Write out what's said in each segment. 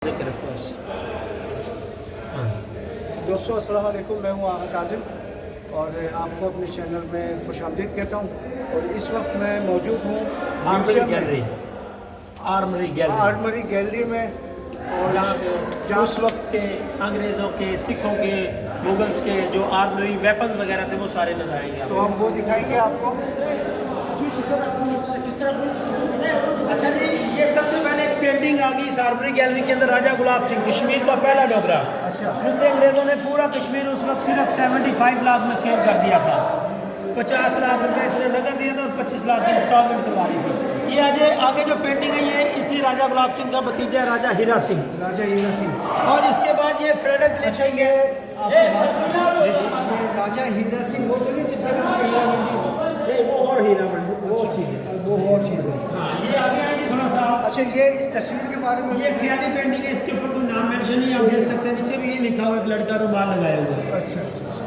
दोस्तों अस्सलाम वालेकुम, मैं हूँ आगा काजिम और आपको अपने चैनल में खुशामदीद कहता हूँ। और इस वक्त मैं मौजूद हूँ आर्मरी गैलरी में, और जहाँ उस वक्त के अंग्रेज़ों के, सिखों के, मुगल्स के जो आर्मरी वेपन वगैरह थे वो सारे नजर आएंगे। तो हम वो दिखाएंगे आपको। अच्छा जी, ये सबसे पहले एक पेंटिंग आ गई इस आर्मरी गैलरी के अंदर, राजा गुलाब सिंह, कश्मीर का पहला डोगरा। अच्छा। जिससे अंग्रेज़ों ने पूरा कश्मीर उस वक्त सिर्फ 75 लाख में सेल कर दिया था। 50 लाख रुपए इसने नकद दिए थे और 25 लाख की इंस्टॉलमेंट करवाई थी। ये आगे जो पेंटिंग है ये इसी राजा गुलाब सिंह का भतीजा राजा हीरा सिंह। और इसके बाद ये फ्रेडरिक दिलीप सिंह है। राजा हीरा सिंह वो तो नहीं जिसका नाम हीरा मंडी? नहीं, वो और हीरा मंडी वो चीज़ है। वो और चीज़ है। हाँ, ये आगे आएगी थोड़ा सा। अच्छा, ये इस तस्वीर के बारे में, ये ख्याली पेंटिंग है, इसके ऊपर कोई नाम मेंशन नहीं आप देख सकते हैं। नीचे भी ये लिखा हुआ है, एक लड़का रुमाल लगाया हुआ है।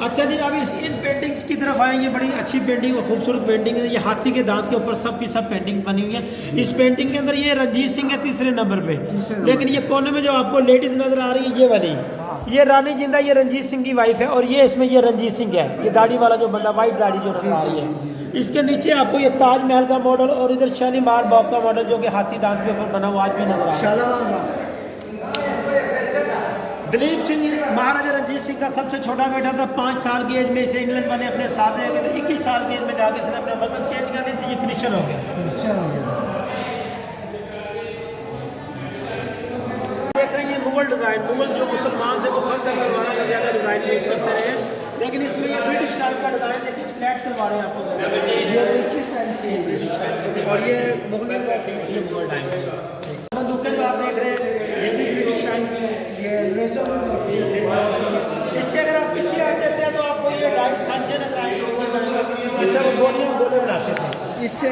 अच्छा जी, अब इन पेंटिंग्स की तरफ आएंगे। बड़ी अच्छी पेंटिंग और खूबसूरत पेंटिंग है। ये हाथी के दांत के ऊपर सब की सब पेंटिंग बनी हुई है। इस पेंटिंग के अंदर ये रंजीत सिंह है तीसरे नंबर पे, लेकिन ये कोने में जो आपको लेडीज नजर आ रही है ये वाली, ये रानी जिंदा, ये रंजीत सिंह की वाइफ है। और ये इसमें ये रंजीत सिंह है, ये दाढ़ी वाला जो बंदा, वाइट दाढ़ी जो नजर आ रही है। इसके नीचे आपको ये ताजमहल का मॉडल और इधर शालीमार बाग का मॉडल जो कि हाथी दांत के ऊपर बना हुआ आज भी नजर आ रहा है। दिलीप सिंह महाराजा रंजीत सिंह का सबसे छोटा बेटा था। 5 साल की एज में इसे इंग्लैंड वाले अपने साथ ले गए थे। 21 साल की एज में जाके इसने अपना मजहब चेंज कर ली थी, ये क्रिश्चियन हो गया। देख रहे हैं ये मुगल डिज़ाइन, मुगल जो मुसलमान थे वो खंजर तलवारों का ज़्यादा डिज़ाइन यूज़ करते रहे, लेकिन इसमें ये ब्रिटिश टाइप का डिज़ाइन देखिए, फ्लैट तलवारें आपको और ये मुगल टाइम बंदूकें जो आप देख रहे हैं ये भी ब्रिटिश टाइम की है। इसके अगर आप पीछे आ जाते हैं तो आपको ये डाई सांचे नजर आएंगे, जिससे वो गोले बनाते थे। इससे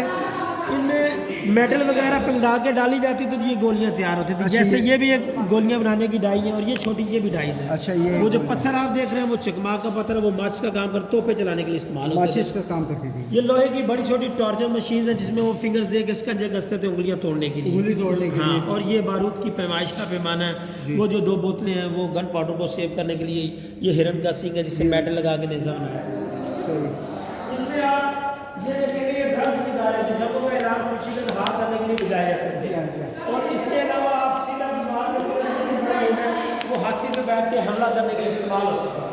इनमें मेटल वगैरह पिघला के डाली जाती तो ये गोलियां तैयार होती थी। जैसे ये भी एक गोलियां बनाने की डाई है और ये छोटी ये भी डाई है। अच्छा, ये वो जो पत्थर आप देख रहे हैं वो चकमा का पत्थर है, वो माचिस का काम कर तोपे चलाने के लिए इस्तेमाल होता है। माचिस का काम करती थी। ये लोहे की बड़ी छोटी टॉर्चर मशीन है जिसमें वो फिंगर्स दे के स्कंजे कसते थे उंगलियां तोड़ने के लिए, उंगली तोड़ने के लिए। और ये बारूद की पैमाइश का पैमाना है। वो जो 2 बोतलें हैं वो गन पाउडर को सेव करने के लिए, ये हिरन का सींग है जिससे मेटल लगा के निजाम है। इससे आप ये देखेंगे ये ड्रम्स बजा रहे थे, जब वो ऐलान खुशी का इजहार करने के लिए बजाए जाते थे। और इसके अलावा आप सीधा वो हाथी पे बैठ के हमला करने के लिए इस्तेमाल होता था।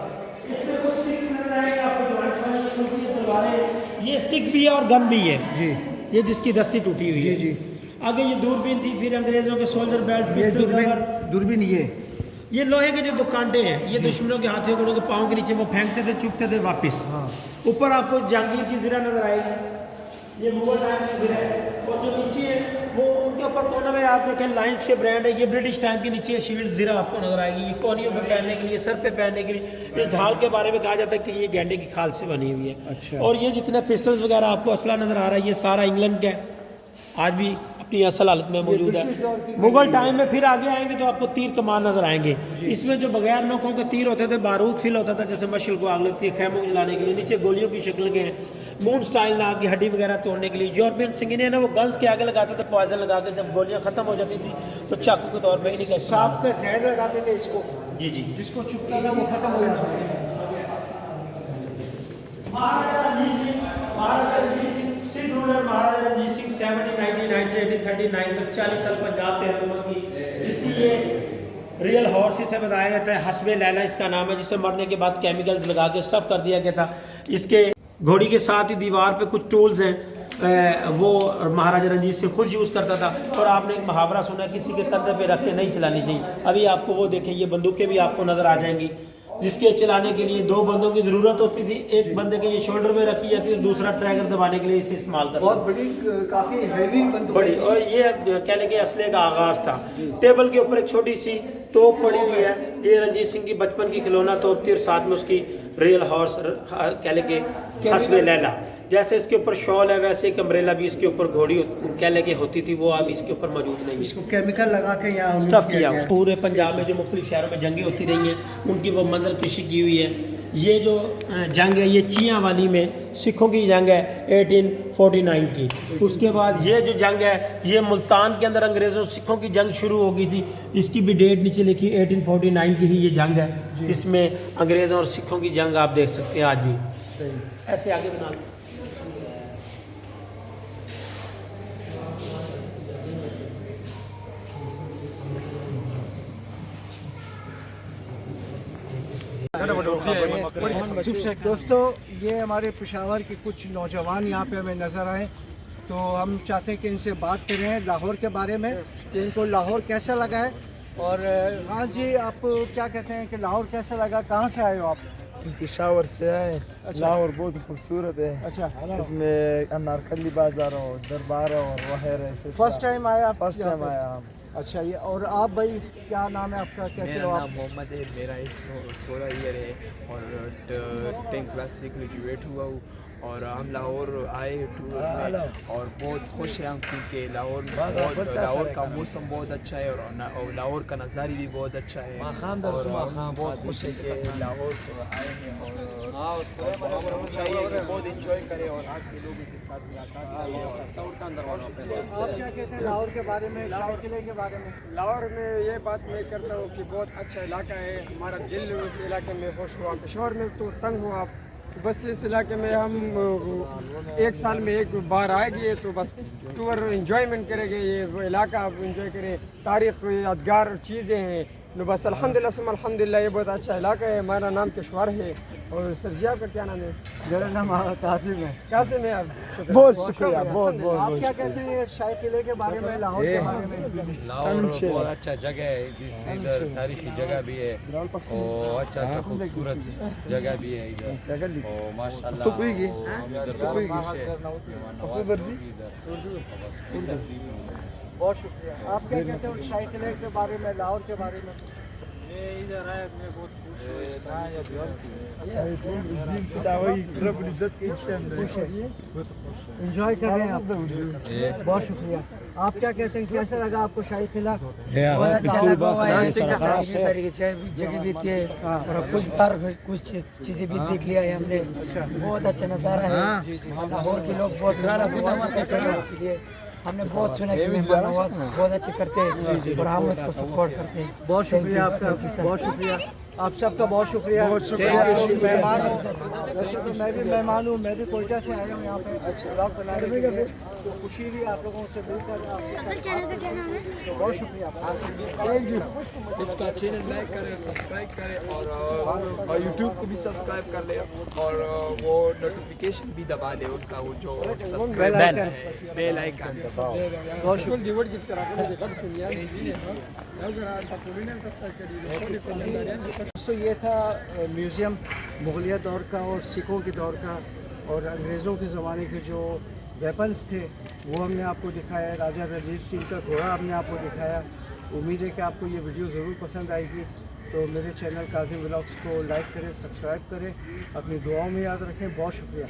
इसमें कुछ स्टिक्स नजर आएंगे आपको, ये स्टिक भी है और गन भी है जी, ये जिसकी दस्ती टूटी हुई है जी। आगे ये दूरबीन थी, फिर अंग्रेजों के सोल्जर बेल्ट, दूरबीन ये लोहे के जो दुकानटे हैं, ये दुश्मनों के हाथियों को पाँव के नीचे वो फेंकते थे, चुपते थे वापस। ऊपर आपको जहांगीर की ज़िरा नजर आएगी, ये मुगल टाइम की ज़िरा है। और जो नीचे है वो उनके ऊपर कोने में आप देखें लाइंस के ब्रांड है, ये ब्रिटिश टाइम के नीचे शील्ड ज़िरा आपको नजर आएगी। ये कोनियों पे पहनने के लिए, सर पे पहनने के लिए। इस ढाल के बारे में कहा जाता है कि ये गेंडे की खाल से बनी हुई है। अच्छा। और ये जितने पिस्टल्स वगैरह आपको असला नजर आ रहा है ये सारा इंग्लैंड का है, आज भी अपनी असल हालत में मौजूद है। मुगल टाइम में फिर आगे आएंगे तो आपको तीर कमान नजर आएंगे। इसमें जो बगैर नोकों के तीर होते थे, बारूद फिल होता था, जैसे मशल को आग लगती है खैमों को जलाने के लिए। नीचे गोलियों की शक्ल के हैं, मून स्टाइल नाक की हड्डी वगैरह तोड़ने के लिए। यूरोपियन सिंगिने ना वो गन्स के आगे लगाते थे पॉइजन लगा के, जब गोलियां खत्म हो जाती थी तो चाकू के तौर पर इन्हीं का सांप का जहर लगाते थे इसको, जी, जिसको चुपता था वो खत्म हो जाता था। महाराजा रंजीत सिंह 1799 से 1839 तक 40 साल पंजाब पे हुकूमत की। इसकी ये रियल हॉर्स से बताया जाता है, हस्बे लैला इसका नाम है, जिसे मरने के बाद केमिकल्स लगा के स्टफ कर दिया गया था। इसके घोड़ी के साथ ही दीवार पे कुछ टूल्स हैं, वो महाराजा रंजीत सिंह खुद यूज़ करता था। और आपने एक मुहावरा सुना, किसी के कंधे पे रख के नहीं चलानी चाहिए। अभी आपको वो देखें, ये बंदूकें भी आपको नज़र आ जाएंगी, जिसके चलाने के लिए 2 बंदों की ज़रूरत होती थी। एक बंदे के ये शोल्डर में रखी जाती है, दूसरा ट्रैगर दबाने के लिए इसे इस्तेमाल करते। बहुत बड़ी, काफ़ी हैवी बड़ी, और ये कह लें कि असले का आगाज़ था। टेबल के ऊपर एक छोटी सी तोप पड़ी हुई है, ये रंजीत सिंह की बचपन की खिलौना तोप थी, और साथ में उसकी रियल हॉर्स कह लें कि हस्बे लैला। जैसे इसके ऊपर शॉल है वैसे एक अम्ब्रेला भी इसके ऊपर घोड़ी कह लेके होती थी, वो अब इसके ऊपर मौजूद नहीं। इसको केमिकल लगा के यहाँ स्टफ किया। पूरे पंजाब में जो मुख्तलिफ शहरों में जंगें होती रही हैं उनकी वो मंजर कशी की हुई है। ये जो जंग है ये चियाँ वाली में सिखों की जंग है 1849 की। उसके बाद ये जो जंग है ये मुल्तान के अंदर अंग्रेज़ों सिखों की जंग शुरू हो गई थी। इसकी भी डेट नीचे लिखी 1849 की ही ये जंग है। इसमें अंग्रेज़ों और सिखों की जंग आप देख सकते हैं आज भी। ऐसे आगे बना लो। दोस्तों ये हमारे पेशावर के कुछ नौजवान यहाँ पे हमें नज़र आए, तो हम चाहते हैं कि इनसे बात करें लाहौर के बारे में कि इनको लाहौर कैसा लगा है। और हाँ जी, आप क्या कहते हैं कि लाहौर कैसा लगा, कहाँ से आए हो आप? पेशावर से आए। अच्छा। लाहौर बहुत खूबसूरत है। अच्छा, इसमें अनारकली बाजार और दरबार और वगैरह। फर्स्ट टाइम आए आप? फर्स्ट टाइम आया हम। अच्छा, ये और आप भाई क्या नाम है आपका, कैसे हो मेरा आप? नाम मोहम्मद है, मेरा एज 16 ईयर है और 10th क्लास से ग्रेजुएट हुआ हूँ। और हम लाहौर आए टूर में और बहुत खुश हैं हम, क्योंकि लाहौर का मौसम बहुत अच्छा है और लाहौर का नज़ारा भी बहुत अच्छा है। और हम बहुत खुश हैं कि लाहौर आए हैं और चाहिए कि बहुत इंजॉय करें और आपके लोगों के साथ मुलाकात करें। आप क्या कहते हैं लाहौर के बारे में, शाही किले के बारे में? लाहौर में ये बात मैं करता हूँ कि बहुत अच्छा इलाका है। हमारा दिल उस इलाके में खुश हुआ। पेशावर में तो तंग हुआ, बस इस इलाके में हम एक साल में एक बार आएंगे तो बस टूर इंजॉयमेंट करेंगे। ये वो इलाका आप इंजॉय करें, तारीख यादगार चीज़ें हैं। तो बस अल्हम्दुलिल्लाह सुम्मा अल्हम्दुलिल्लाह, ये बहुत अच्छा इलाका है। हमारा नाम केशवर है। और सर जी आपका क्या नाम है? मेरा नाम कासिम है। कैसे में आप? बहुत शुक्रिया, बहुत बहुत आप क्या कहते हैं शाही किले के बारे में, लाहौर के बारे में? लाहौर बहुत अच्छा जगह है, इधर तारीखी जगह भी है और अच्छा खूबसूरत जगह भी है इधर। और माशाल्लाह तो कोई की? बहुत शुक्रिया। आप क्या कहते हो शाही किले के बारे में, लाहौर के बारे में? इंजॉय कर रहे हैं आप? बहुत शुक्रिया। आप क्या कहते हैं, कैसा लगा आपको शाही किला? जगह भी थी और कुछ चीज़ें भी देख लिया है हमने। बहुत अच्छा नज़ारा है। लाहौर के लोग बहुत हमने बहुत सुना कि मेहमान नवाज बहुत अच्छे करते हैं और हम उसको सपोर्ट करते हैं। बहुत शुक्रिया आपका, बहुत शुक्रिया आप सबका, बहुत शुक्रिया। मेहमान, वैसे तो मैं भी मेहमान हूँ, मैं भी कोयटा से आया हूँ यहाँ पे ब्लॉग बनाने के लिए, तो खुशी भी आप लोगों से मिलकर आपके चैनल का क्या नाम है? तो बहुत शुक्रिया आपका। इसका चैनल लाइक करें, सब्सक्राइब करें और यूट्यूब को भी सब्सक्राइब कर लें और वो नोटिफिकेशन भी दबा दें उसका, वो जो सब्सक्राइब बेल आइकन। बहुत शुक्रिया। दोस्तों ये था म्यूज़ियम मुगलिया दौर का और सिखों के दौर का और अंग्रेज़ों के ज़माने के जो वेपन्स थे वो हमने आपको दिखाया। राजा रणजीत सिंह का घोड़ा हमने आपको दिखाया। उम्मीद है कि आपको ये वीडियो ज़रूर पसंद आएगी। तो मेरे चैनल काज़िम व्लॉग्स को लाइक करें, सब्सक्राइब करें, अपनी दुआओं में याद रखें। बहुत शुक्रिया।